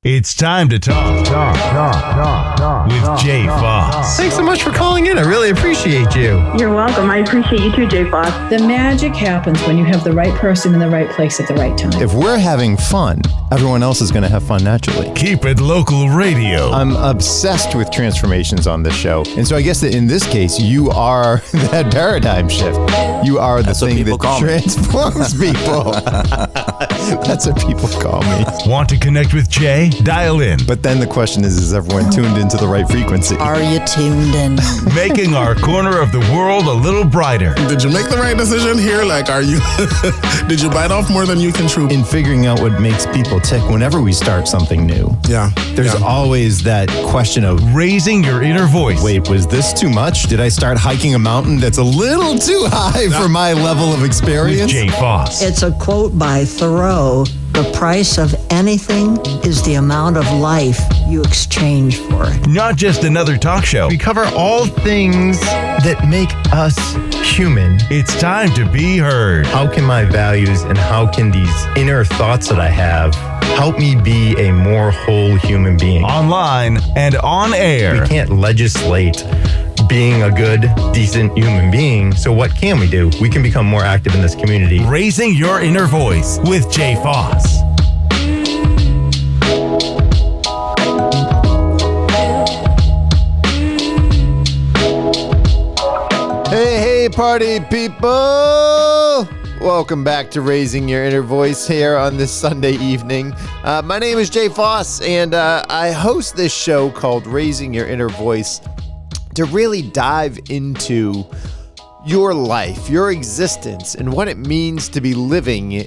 It's time to talk with Jay Foss. Thanks so much for calling in. I really appreciate you. You're welcome. I appreciate you too, Jay Foss. The magic happens when you have the right person in the right place at the right time. If we're having fun, everyone else is going to have fun naturally. Keep it local radio. I'm obsessed with transformations on this show. And so I guess that in this case, you are that paradigm shift. You are the thing that transforms people. That's what people call me. Want to connect with Jay? Dial in. But then the question is everyone tuned into the right frequency? Are you tuned in? Making our corner of the world a little brighter. Did you make the right decision here? Like, are you, did you bite off more than you can chew? In figuring out what makes people tick whenever we start something new. Yeah. There's always that question of, raising your inner voice. wait, was this too much? Did I start hiking a mountain that's a little too high for my level of With experience? Jay Foss. It's a quote by Thoreau. The price of anything is the amount of life you exchange for it. Not just another talk show. We cover all things that make us human. It's time to be heard. How can my values and how can these inner thoughts that I have help me be a more whole human being? Online and on air. We can't legislate being a good, decent human being. So what can we do? We can become more active in this community. Raising your inner voice with Jay Foss. Hey, party people! Welcome back to Raising Your Inner Voice here on this Sunday evening. My name is Jay Foss, and I host this show called Raising Your Inner Voice to really dive into your life, your existence, and what it means to be living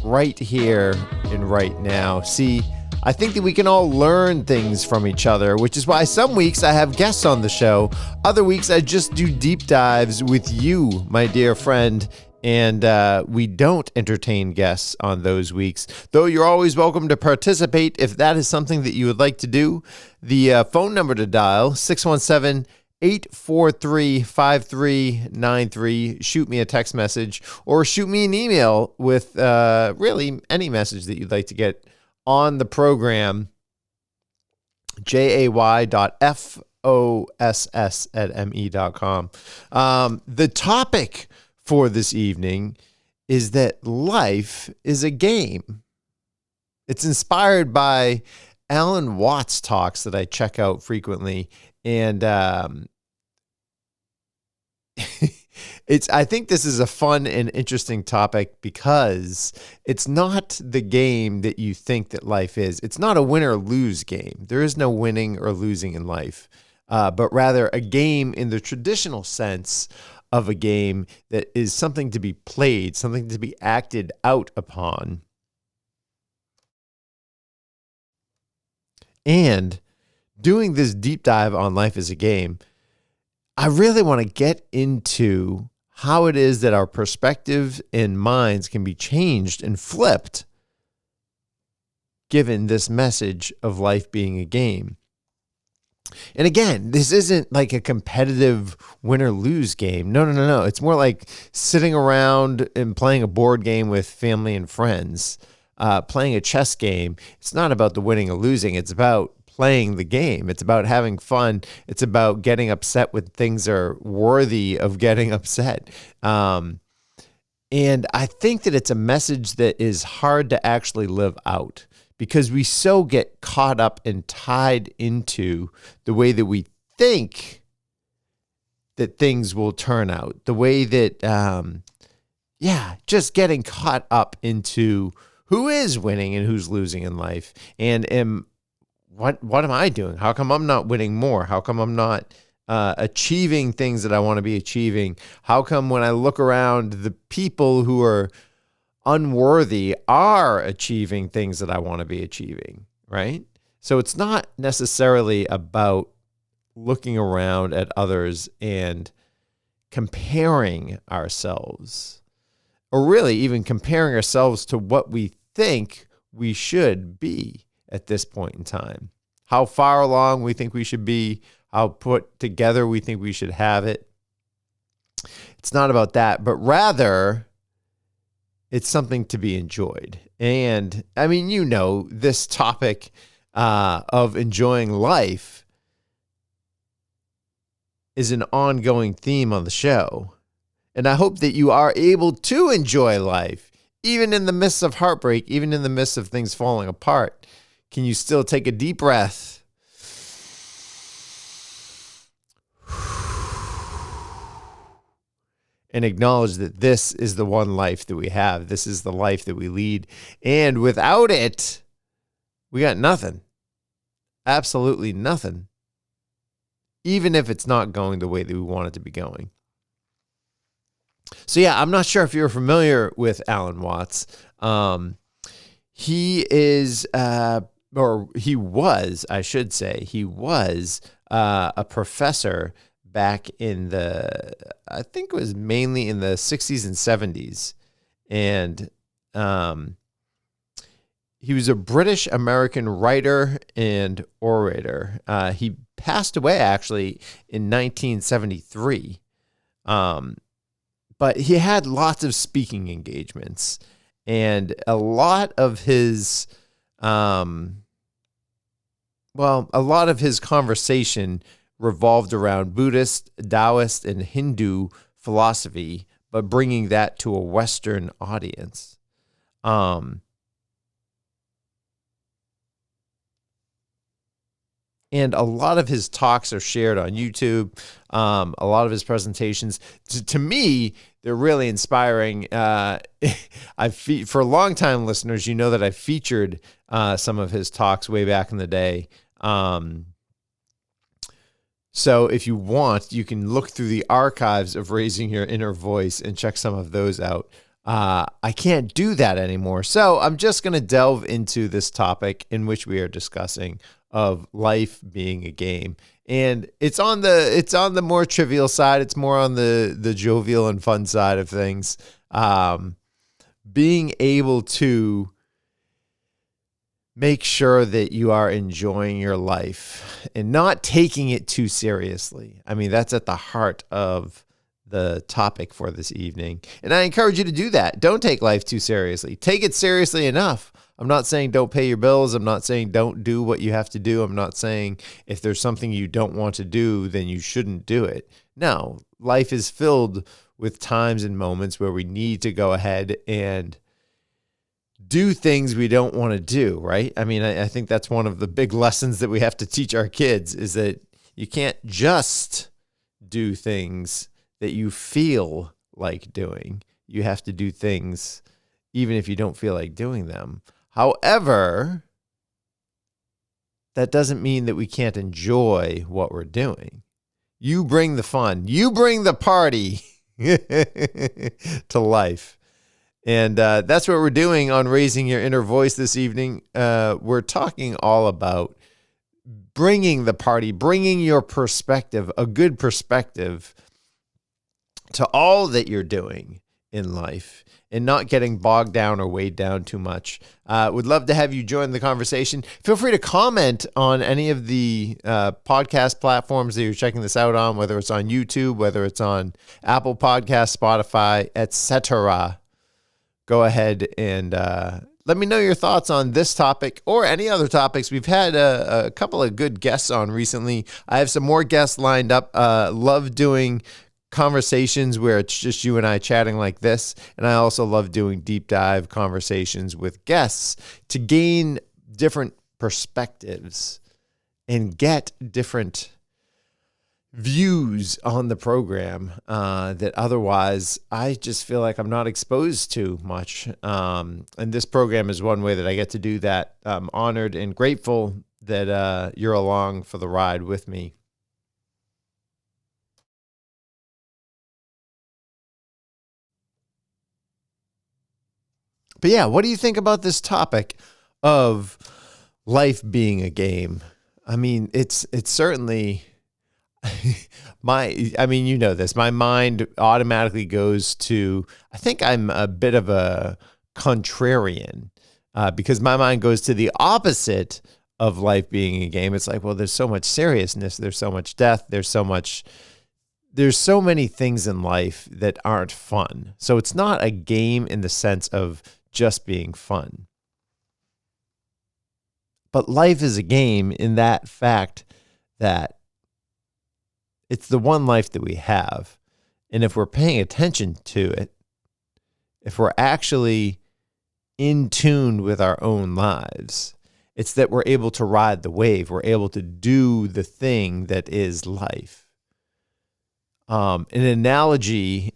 right here and right now. See, I think that we can all learn things from each other, which is why some weeks I have guests on the show. Other weeks I just do deep dives with you, my dear friend, and we don't entertain guests on those weeks, though you're always welcome to participate if that is something that you would like to do. The phone number to dial, 617-843-5393. Shoot me a text message or shoot me an email with really any message that you'd like to get on the program, jay.foss@me.com. The topic for this evening is that life is a game. It's inspired by Alan Watts talks that I check out frequently. And I think this is a fun and interesting topic because it's not the game that you think that life is. It's not a win or lose game. There is no winning or losing in life, but rather a game in the traditional sense of a game that is something to be played, something to be acted out upon. And doing this deep dive on life as a game, I really want to get into how it is that our perspective and minds can be changed and flipped given this message of life being a game. And again, this isn't like a competitive win or lose game. No. It's more like sitting around and playing a board game with family and friends, playing a chess game. It's not about the winning or losing. It's about playing the game. It's about having fun. It's about getting upset when things are worthy of getting upset. And I think that it's a message that is hard to actually live out because we so get caught up and tied into the way that we think that things will turn out, the way that, just getting caught up into who is winning and who's losing in life. And what am I doing? How come I'm not winning more? How come I'm not achieving things that I want to be achieving? How come when I look around, the people who are unworthy are achieving things that I want to be achieving, right? So it's not necessarily about looking around at others and comparing ourselves, or really even comparing ourselves to what we think we should be at this point in time. How far along we think we should be, how put together we think we should have it. It's not about that, but rather it's something to be enjoyed. And I mean, you know, this topic of enjoying life is an ongoing theme on the show. And I hope that you are able to enjoy life, even in the midst of heartbreak, even in the midst of things falling apart. Can you still take a deep breath and acknowledge that this is the one life that we have? This is the life that we lead. And without it, we got nothing. Absolutely nothing. Even if it's not going the way that we want it to be going. So yeah, I'm not sure if you're familiar with Alan Watts. He is, or he was, I should say, he was a professor back in I think it was mainly in the 60s and 70s. And he was a British American writer and orator. He passed away actually in 1973. But he had lots of speaking engagements, and a lot of his, a lot of his conversation revolved around Buddhist, Taoist, and Hindu philosophy, but bringing that to a Western audience. And a lot of his talks are shared on YouTube. A lot of his presentations, to me, they're really inspiring. For longtime listeners, you know that I featured some of his talks way back in the day. So if you want, you can look through the archives of Raising Your Inner Voice and check some of those out. I can't do that anymore. So I'm just going to delve into this topic in which we are discussing of life being a game. And it's on the more trivial side. It's more on the jovial and fun side of things. Being able to make sure that you are enjoying your life and not taking it too seriously. I mean, that's at the heart of the topic for this evening. And I encourage you to do that. Don't take life too seriously. Take it seriously enough. I'm not saying don't pay your bills. I'm not saying don't do what you have to do. I'm not saying if there's something you don't want to do, then you shouldn't do it. No, life is filled with times and moments where we need to go ahead and do things we don't want to do, right? I mean, I think that's one of the big lessons that we have to teach our kids is that you can't just do things that you feel like doing. You have to do things even if you don't feel like doing them. However, that doesn't mean that we can't enjoy what we're doing. You bring the fun. You bring the party to life. And that's what we're doing on Raising Your Inner Voice this evening. We're talking all about bringing the party, bringing your perspective, a good perspective to all that you're doing in life and not getting bogged down or weighed down too much. Would love to have you join the conversation. Feel free to comment on any of the podcast platforms that you're checking this out on, whether it's on YouTube, whether it's on Apple Podcasts, Spotify, etc. Go ahead and let me know your thoughts on this topic or any other topics. We've had a couple of good guests on recently. I have some more guests lined up. Love doing conversations where it's just you and I chatting like this. And I also love doing deep dive conversations with guests to gain different perspectives and get different views on the program that otherwise I just feel like I'm not exposed to much. And this program is one way that I get to do that. I'm honored and grateful that you're along for the ride with me. But yeah, what do you think about this topic of life being a game? I mean, it's certainly you know this, my mind automatically goes to, I think I'm a bit of a contrarian because my mind goes to the opposite of life being a game. It's like, well, there's so much seriousness. There's so much death. There's so much there's so many things in life that aren't fun. So it's not a game in the sense of just being fun. But life is a game in that fact that it's the one life that we have. And if we're paying attention to it, if we're actually in tune with our own lives, it's that we're able to ride the wave. We're able to do the thing that is life. An analogy,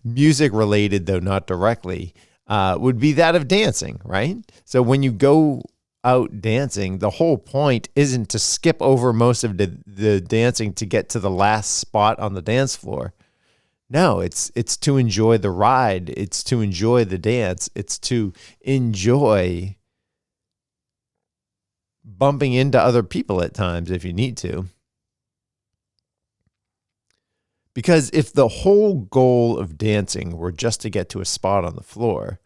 music related, though not directly, would be that of dancing, right? So when you go out dancing, the whole point isn't to skip over most of the dancing to get to the last spot on the dance floor. No, it's to enjoy the ride. It's to enjoy the dance. It's to enjoy bumping into other people at times if you need to. Because if the whole goal of dancing were just to get to a spot on the floor,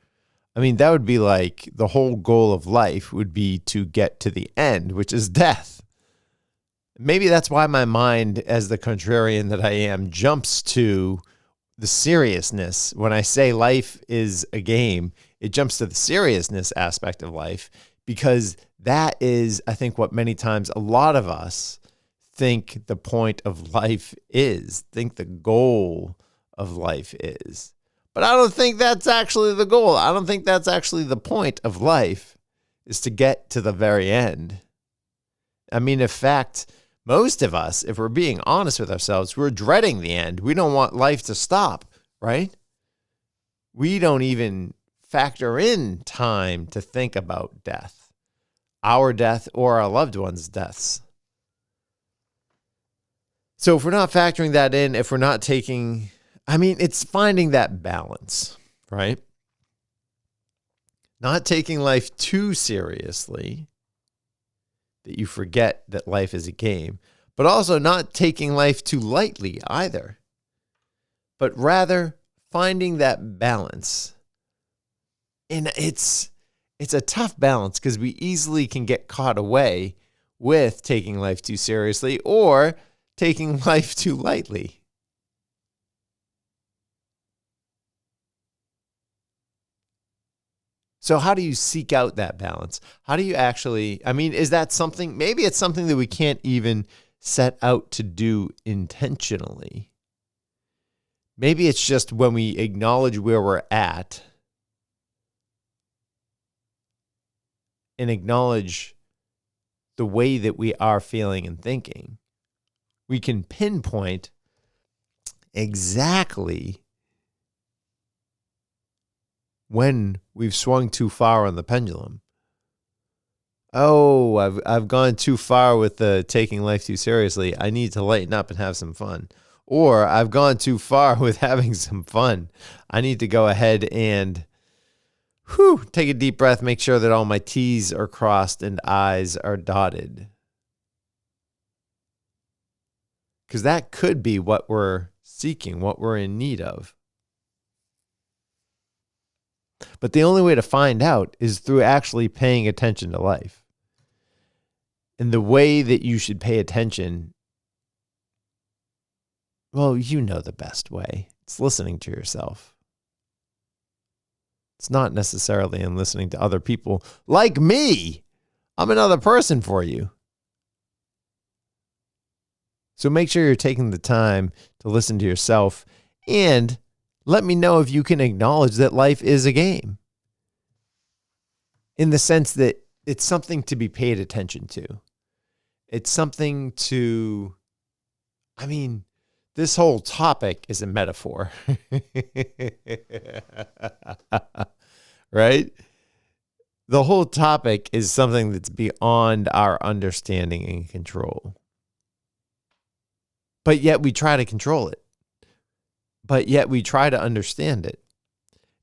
I mean, that would be like the whole goal of life would be to get to the end, which is death. Maybe that's why my mind, as the contrarian that I am, jumps to the seriousness. When I say life is a game, it jumps to the seriousness aspect of life, because that is, I think, what many times a lot of us think the point of life is, think the goal of life is. But I don't think that's actually the goal. I don't think that's actually the point of life, is to get to the very end. I mean, in fact, most of us, if we're being honest with ourselves, we're dreading the end. We don't want life to stop, right? We don't even factor in time to think about death, our death or our loved ones' deaths. So if we're not factoring that in, if we're not taking, I mean, it's finding that balance, right? Not taking life too seriously, that you forget that life is a game, but also not taking life too lightly either, but rather finding that balance. And it's a tough balance, because we easily can get caught away with taking life too seriously or taking life too lightly. So how do you seek out that balance? How do you actually, I mean, is that something, maybe it's something that we can't even set out to do intentionally. Maybe it's just when we acknowledge where we're at and acknowledge the way that we are feeling and thinking, we can pinpoint exactly when we've swung too far on the pendulum. Oh, I've gone too far with the taking life too seriously. I need to lighten up and have some fun. Or I've gone too far with having some fun. I need to go ahead and take a deep breath, make sure that all my T's are crossed and I's are dotted. Because that could be what we're seeking, what we're in need of. But the only way to find out is through actually paying attention to life. And the way that you should pay attention, well, you know the best way. It's listening to yourself. It's not necessarily in listening to other people like me. I'm another person for you. So make sure you're taking the time to listen to yourself, and let me know if you can acknowledge that life is a game, in the sense that it's something to be paid attention to. It's something to, I mean, this whole topic is a metaphor, right? The whole topic is something that's beyond our understanding and control. But yet we try to control it. But yet we try to understand it.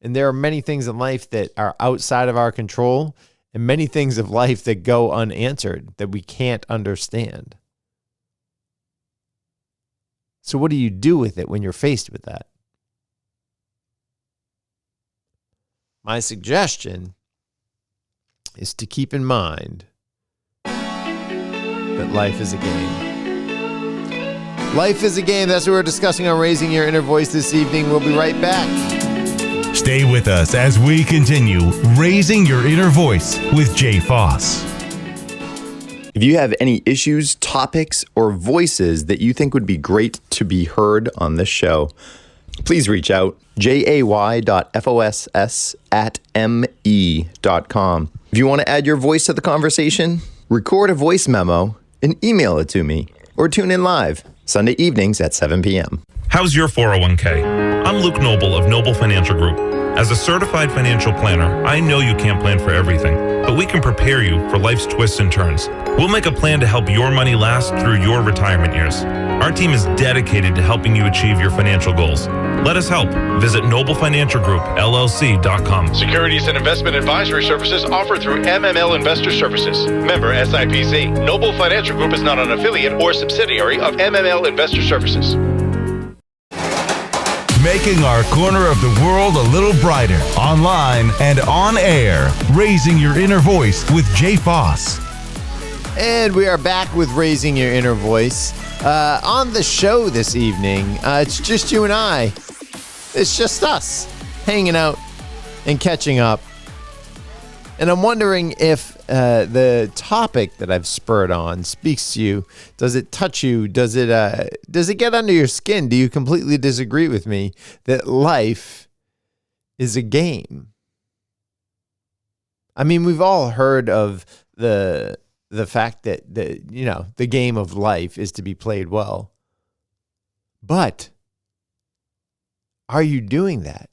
And there are many things in life that are outside of our control, and many things of life that go unanswered that we can't understand. So what do you do with it when you're faced with that? My suggestion is to keep in mind that life is a game. Life is a game. That's what we're discussing on Raising Your Inner Voice this evening. We'll be right back. Stay with us as we continue Raising Your Inner Voice with Jay Foss. If you have any issues, topics, or voices that you think would be great to be heard on this show, please reach out, jay.foss@me.com. If you want to add your voice to the conversation, record a voice memo and email it to me, or tune in live Sunday evenings at 7 p.m. How's your 401k? I'm Luke Noble of Noble Financial Group. As a certified financial planner, I know you can't plan for everything, but we can prepare you for life's twists and turns. We'll make a plan to help your money last through your retirement years. Our team is dedicated to helping you achieve your financial goals. Let us help. Visit noblefinancialgroupllc.com. Securities and investment advisory services offered through MML Investor Services. Member SIPC. Noble Financial Group is not an affiliate or subsidiary of MML Investor Services. Making our corner of the world a little brighter, online and on air. Raising Your Inner Voice with Jay Foss. And we are back with Raising Your Inner Voice. On the show this evening, it's just you and I. It's just us hanging out and catching up. And I'm wondering if the topic that I've spurred on speaks to you. Does it touch you? Does it get under your skin? Do you completely disagree with me that life is a game? I mean, we've all heard of the fact that the game of life is to be played well. But are you doing that?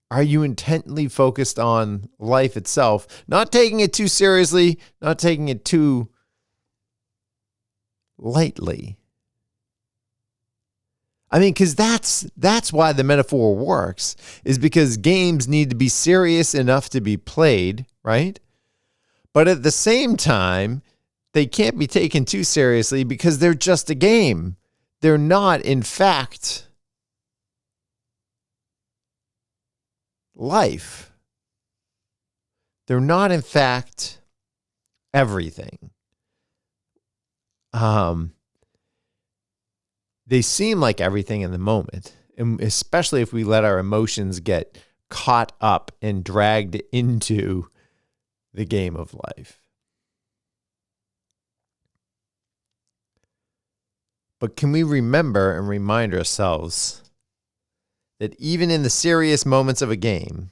Are you intently focused on life itself, not taking it too seriously, not taking it too lightly? I mean, because that's why the metaphor works, is because games need to be serious enough to be played, right? But at the same time, they can't be taken too seriously because they're just a game. They're not, in fact, life. They're not, in fact, everything. They seem like everything in the moment, and especially if we let our emotions get caught up and dragged into the game of life. But can we remember and remind ourselves that even in the serious moments of a game,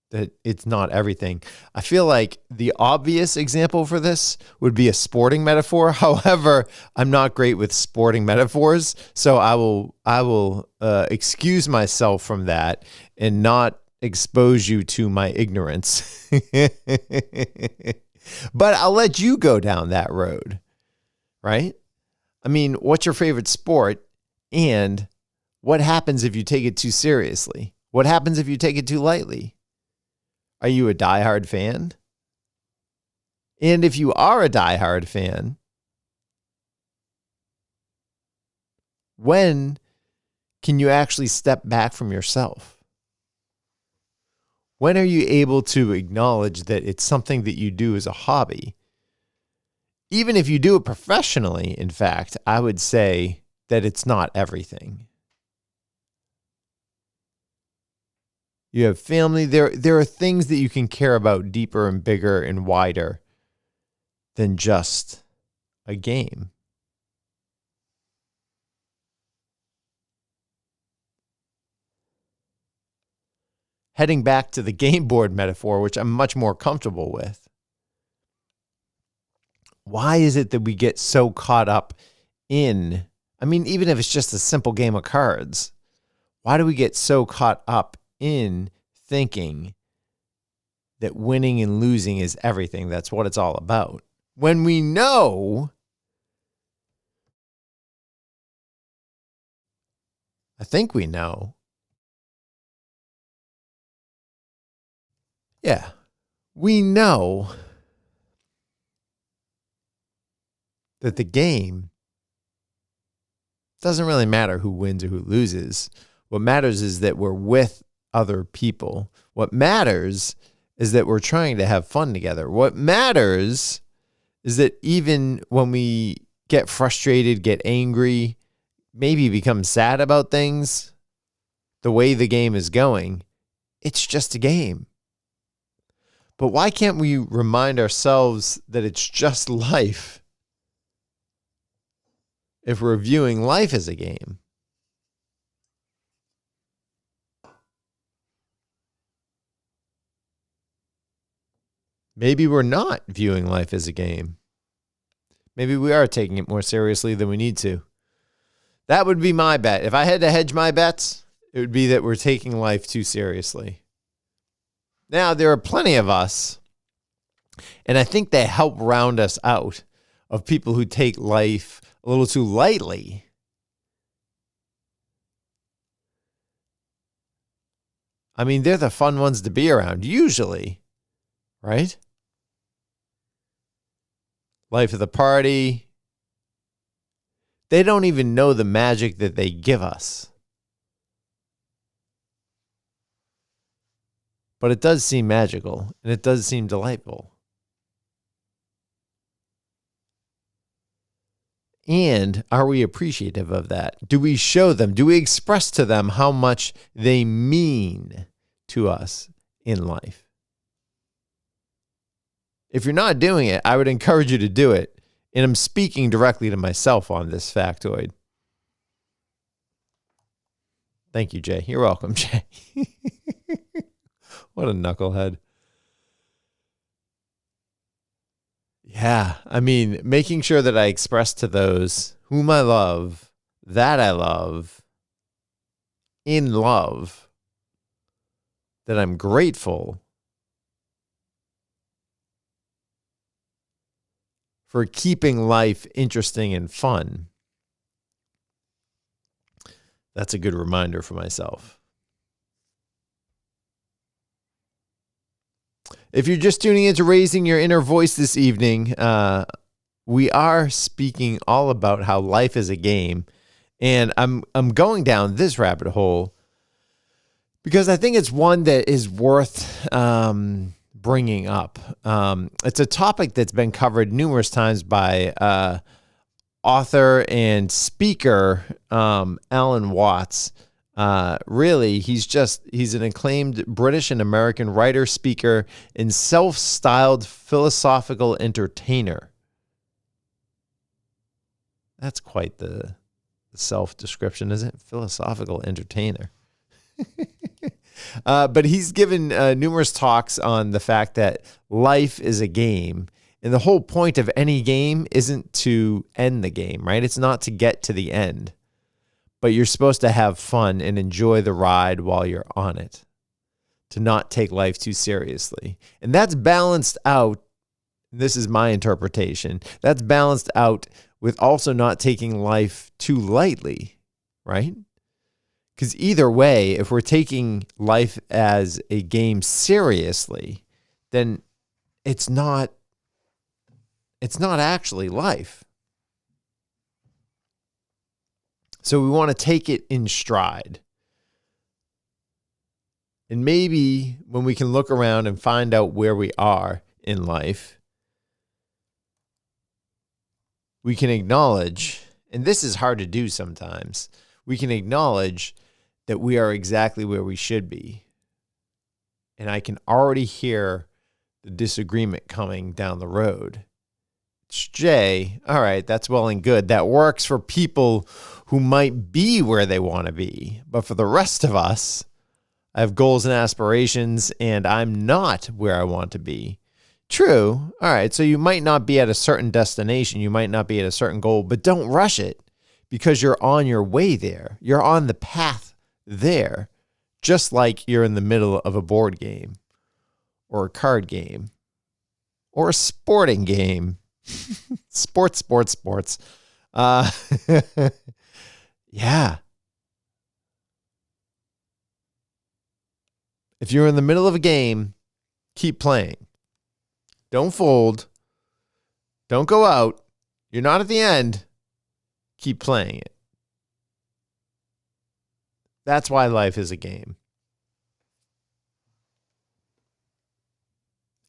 that it's not everything? I feel like the obvious example for this would be a sporting metaphor. However, I'm not great with sporting metaphors, so I will excuse myself from that and not expose you to my ignorance. But I'll let you go down that road, right? I mean, what's your favorite sport? And what happens if you take it too seriously? What happens if you take it too lightly? Are you a diehard fan? And if you are a diehard fan, when can you actually step back from yourself? When are you able to acknowledge that it's something that you do as a hobby? Even if you do it professionally, in fact, I would say that it's not everything. You have family. There are things that you can care about deeper and bigger and wider than just a game. Heading back to the game board metaphor, which I'm much more comfortable with. Why is it that we get so caught up in, I mean, even if it's just a simple game of cards, why do we get so caught up in thinking that winning and losing is everything? That's what it's all about. When we know, I think we know, yeah, we know that the game doesn't really matter who wins or who loses. What matters is that we're with other people. What matters is that we're trying to have fun together. What matters is that even when we get frustrated, get angry, maybe become sad about things, the way the game is going, it's just a game. But why can't we remind ourselves that it's just life if we're viewing life as a game? Maybe we're not viewing life as a game. Maybe we are taking it more seriously than we need to. That would be my bet. If I had to hedge my bets, it would be that we're taking life too seriously. Now, there are plenty of us, and I think they help round us out, of people who take life a little too lightly. I mean, they're the fun ones to be around, usually, right? Life of the party. They don't even know the magic that they give us. But it does seem magical, and it does seem delightful. And are we appreciative of that? Do we show them? Do we express to them how much they mean to us in life? If you're not doing it, I would encourage you to do it. And I'm speaking directly to myself on this factoid. Thank you, Jay. You're welcome, Jay. What a knucklehead. Yeah, I mean, making sure that I express to those whom I love, that I love, in love, that I'm grateful for keeping life interesting and fun. That's a good reminder for myself. If you're just tuning into Raising Your Inner Voice this evening, we are speaking all about how life is a game. And I'm going down this rabbit hole because I think it's one that is worth bringing up. It's a topic that's been covered numerous times by author and speaker Alan Watts. Really, he's an acclaimed British and American writer, speaker, and self-styled philosophical entertainer. That's quite the self-description, isn't it? Philosophical entertainer. But he's given numerous talks on the fact that life is a game. And the whole point of any game isn't to end the game, right? It's not to get to the end. But you're supposed to have fun and enjoy the ride while you're on it, to not take life too seriously. And that's balanced out, this is my interpretation, that's balanced out with also not taking life too lightly, right? Because either way, if we're taking life as a game seriously, then it's not actually life. So we want to take it in stride. And maybe when we can look around and find out where we are in life, we can acknowledge, and this is hard to do sometimes, we can acknowledge that we are exactly where we should be. And I can already hear the disagreement coming down the road. It's Jay, all right, that's well and good. That works for people who might be where they want to be. But for the rest of us, I have goals and aspirations, and I'm not where I want to be. True. All right, so you might not be at a certain destination. You might not be at a certain goal, but don't rush it because you're on your way there. You're on the path there, just like you're in the middle of a board game or a card game or a sporting game. Sports. Yeah. If you're in the middle of a game, keep playing. Don't fold. Don't go out. You're not at the end. Keep playing it. That's why life is a game.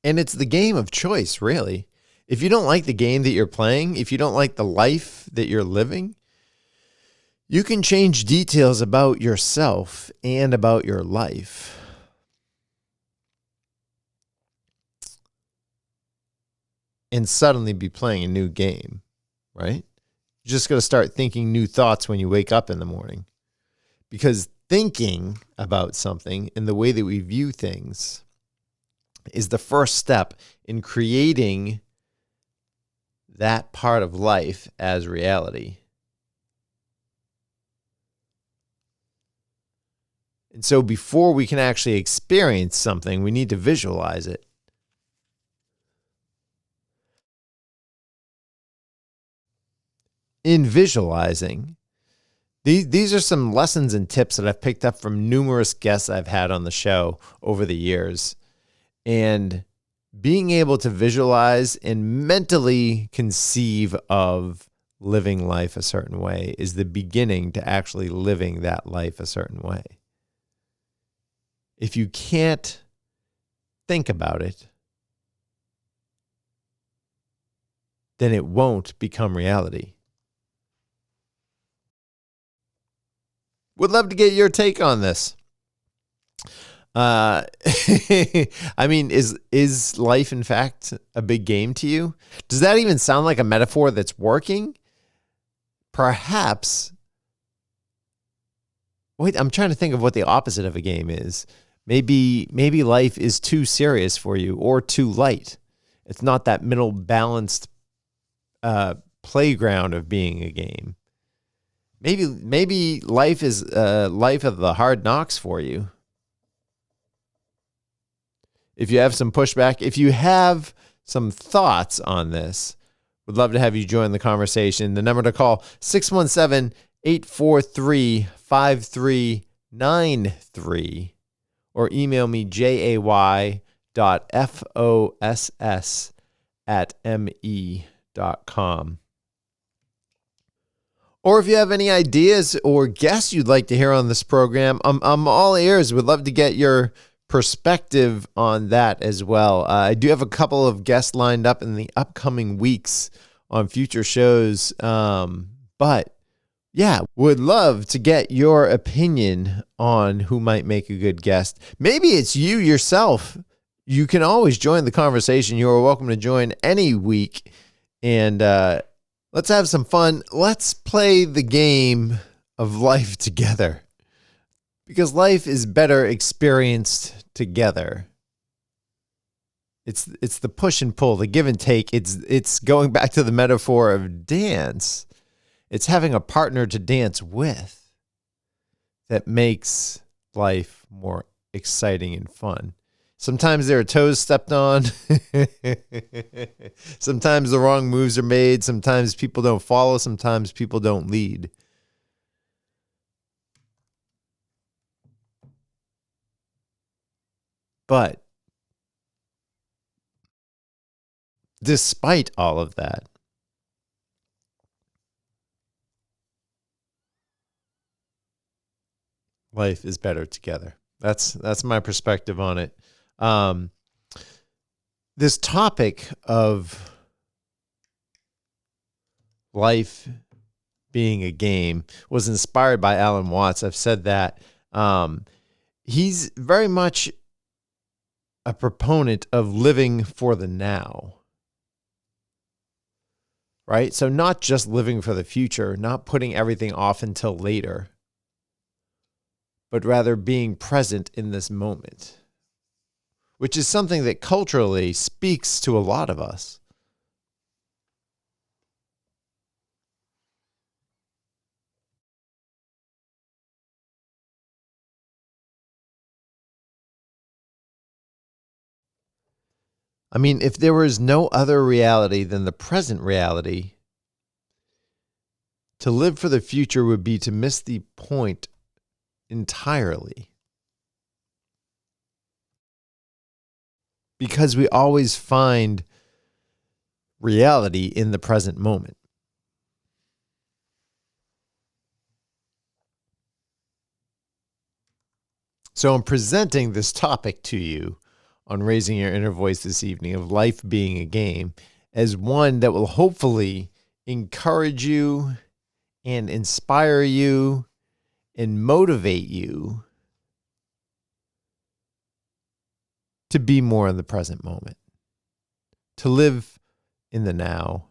And it's the game of choice, really. If you don't like the game that you're playing, if you don't like the life that you're living, you can change details about yourself and about your life. And suddenly be playing a new game, right? You're just going to start thinking new thoughts when you wake up in the morning. Because thinking about something and the way that we view things is the first step in creating that part of life as reality. And so before we can actually experience something, we need to visualize it. In visualizing, these are some lessons and tips that I've picked up from numerous guests I've had on the show over the years. And being able to visualize and mentally conceive of living life a certain way is the beginning to actually living that life a certain way. If you can't think about it, then it won't become reality. Would love to get your take on this. I mean, is life in fact a big game to you? Does that even sound like a metaphor that's working? Perhaps. Wait, I'm trying to think of what the opposite of a game is. Maybe life is too serious for you or too light. It's not that middle balanced playground of being a game. Maybe life is life of the hard knocks for you. If you have some pushback, if you have some thoughts on this, would love to have you join the conversation. The number to call, 617-843-5393, or email me jay.foss@me.com. Or if you have any ideas or guests you'd like to hear on this program, I'm all ears. Would love to get your perspective on that as well. I do have a couple of guests lined up in the upcoming weeks on future shows. But yeah, would love to get your opinion on who might make a good guest. Maybe it's you yourself. You can always join the conversation. You are welcome to join any week. And let's have some fun. Let's play the game of life together. Because life is better experienced together. It's the push and pull, the give and take. It's going back to the metaphor of dance. It's having a partner to dance with that makes life more exciting and fun. Sometimes there are toes stepped on. Sometimes the wrong moves are made. Sometimes people don't follow. Sometimes people don't lead. But despite all of that, life is better together. That's my perspective on it. This topic of life being a game was inspired by Alan Watts. I've said that. He's very much a proponent of living for the now, right? So not just living for the future, not putting everything off until later, but rather being present in this moment, which is something that culturally speaks to a lot of us. I mean, if there was no other reality than the present reality, to live for the future would be to miss the point entirely. Because we always find reality in the present moment. So I'm presenting this topic to you on Raising Your Inner Voice this evening of life being a game. as one that will hopefully encourage you and inspire you and motivate you to be more in the present moment, to live in the now.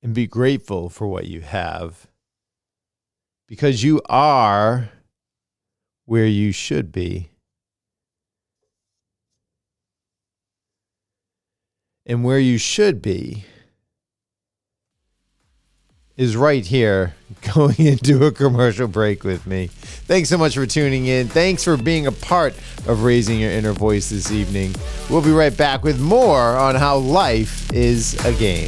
And be grateful for what you have, because you are where you should be. And where you should be is right here, going into a commercial break with me. Thanks so much for tuning in. Thanks for being a part of Raising Your Inner Voice this evening. We'll be right back with more on how life is a game.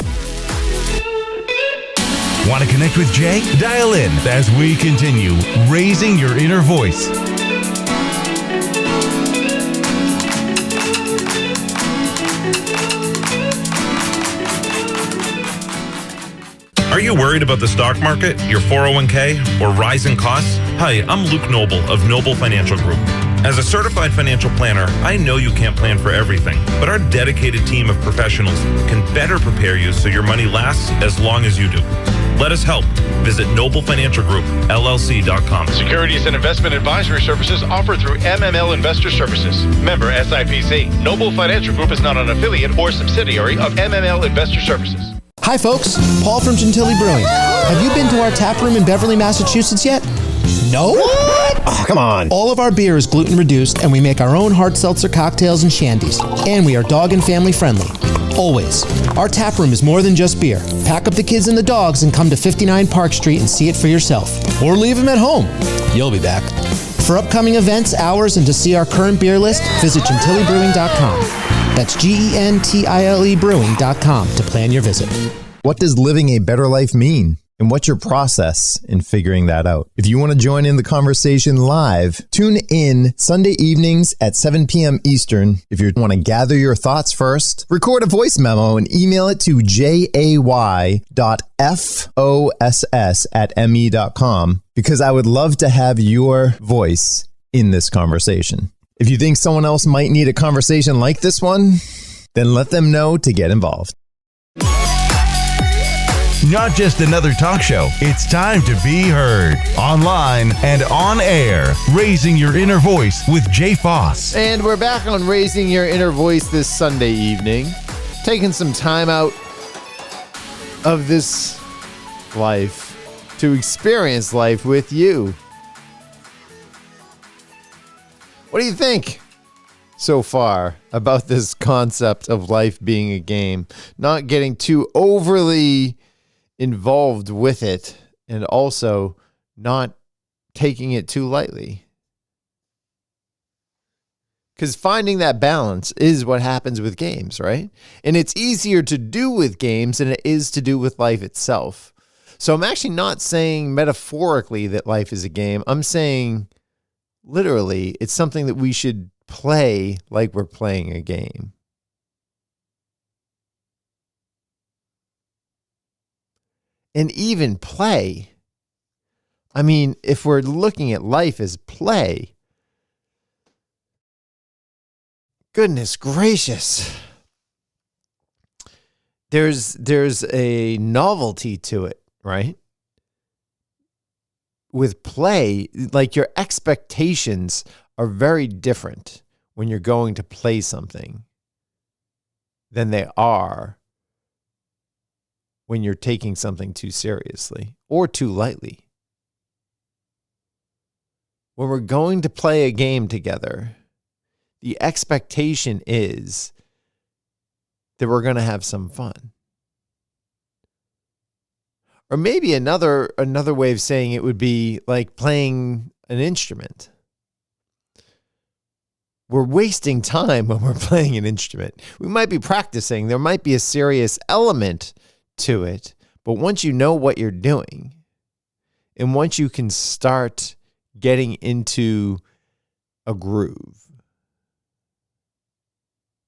Want to connect with Jay? Dial in as we continue Raising Your Inner Voice. Are you worried about the stock market, your 401k, or rising costs? Hi, I'm Luke Noble of Noble Financial Group. As a certified financial planner, I know you can't plan for everything, but our dedicated team of professionals can better prepare you so your money lasts as long as you do. Let us help. Visit NobleFinancialGroupLLC.com. Securities and investment advisory services offered through MML Investor Services. Member SIPC. Noble Financial Group is not an affiliate or subsidiary of MML Investor Services. Hi folks, Paul from Gentilly Brewing. Have you been to our tap room in Beverly, Massachusetts yet? No? What? Oh, come on. All of our beer is gluten reduced, and we make our own hard seltzer cocktails and shandies. And we are dog and family friendly. Always. Our tap room is more than just beer. Pack up the kids and the dogs and come to 59 Park Street and see it for yourself. Or leave them at home. You'll be back. For upcoming events, hours, and to see our current beer list, visit GentillyBrewing.com. That's GENTILE Brewing.com to plan your visit. What does living a better life mean? And what's your process in figuring that out? If you want to join in the conversation live, tune in Sunday evenings at 7 p.m. Eastern. If you want to gather your thoughts first, record a voice memo and email it to jay.foss@me.com, because I would love to have your voice in this conversation. If you think someone else might need a conversation like this one, then let them know to get involved. Not just another talk show. It's time to be heard. Online and on air. Raising Your Inner Voice with Jay Foss. And we're back on Raising Your Inner Voice this Sunday evening. Taking some time out of this life to experience life with you. What do you think so far about this concept of life being a game? Not getting too overly involved with it, and also not taking it too lightly. Because finding that balance is what happens with games, right? And it's easier to do with games than it is to do with life itself. So I'm actually not saying metaphorically that life is a game. I'm saying literally it's something that we should play like we're playing a game. And even play. I mean, if we're looking at life as play, goodness gracious, there's a novelty to it, right? With play, like your expectations are very different when you're going to play something than they are when you're taking something too seriously or too lightly. When we're going to play a game together, the expectation is that we're going to have some fun. Or maybe another way of saying it would be like playing an instrument. We're wasting time when we're playing an instrument. We might be practicing. There might be a serious element to it, but once you know what you're doing, and once you can start getting into a groove,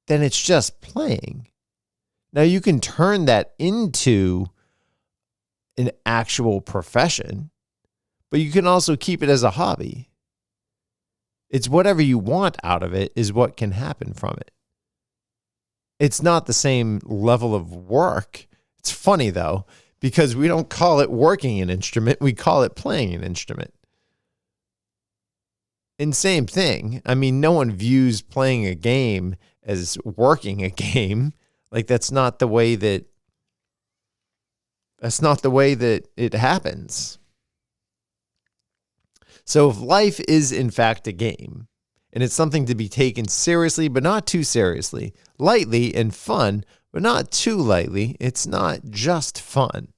then it's just playing. Now you can turn that into an actual profession, but you can also keep it as a hobby. It's whatever you want out of it is what can happen from it. It's not the same level of work. It's funny, though, because we don't call it working an instrument. We call it playing an instrument. And same thing. I mean, no one views playing a game as working a game. Like, that's not the way that it happens. So if life is in fact a game, and it's something to be taken seriously, but not too seriously, lightly and fun, but not too lightly, it's not just fun.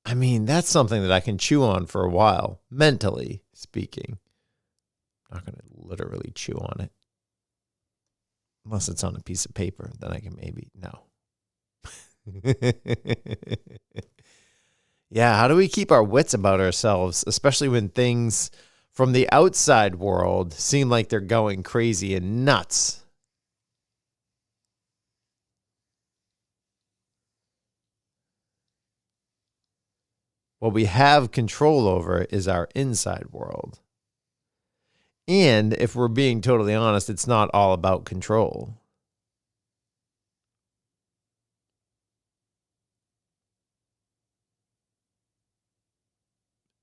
I mean, that's something that I can chew on for a while, mentally speaking. I'm not going to literally chew on it. Unless it's on a piece of paper, then I can maybe, no. Yeah, how do we keep our wits about ourselves, especially when things from the outside world seem like they're going crazy and nuts? What we have control over is our inside world. And if we're being totally honest, it's not all about control.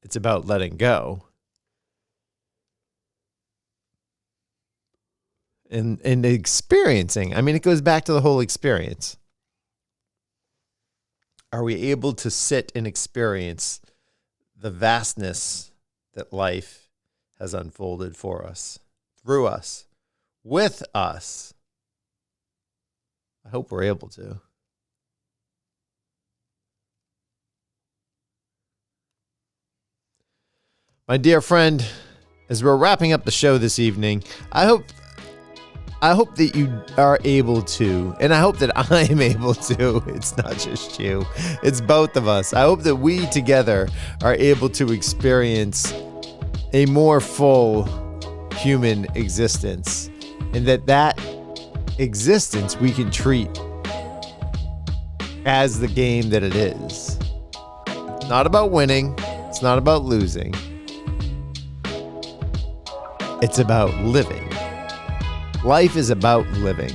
It's about letting go. And experiencing. I mean, it goes back to the whole experience. Are we able to sit and experience the vastness that life has unfolded for us, through us, with us? I hope we're able to. My dear friend, as we're wrapping up the show this evening, I hope that you are able to, and I hope that I am able to. It's not just you. It's both of us. I hope that we together are able to experience a more full human existence, and that existence we can treat as the game that it is. It's not about winning. It's not about losing. It's about living. Life is about living.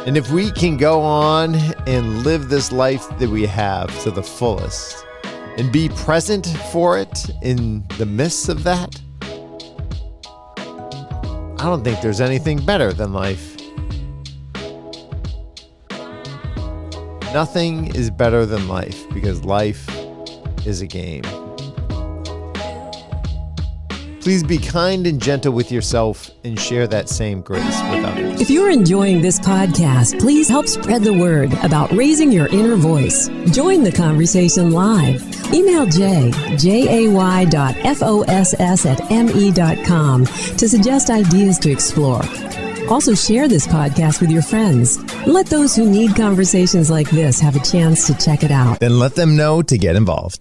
And if we can go on and live this life that we have to the fullest and be present for it in the midst of that, I don't think there's anything better than life. Nothing is better than life because life is a game. Please be kind and gentle with yourself and share that same grace with others. If you're enjoying this podcast, please help spread the word about raising your inner voice. Join the conversation live. Email jay.foss@me.com to suggest ideas to explore. Also share this podcast with your friends. Let those who need conversations like this have a chance to check it out. Then let them know to get involved.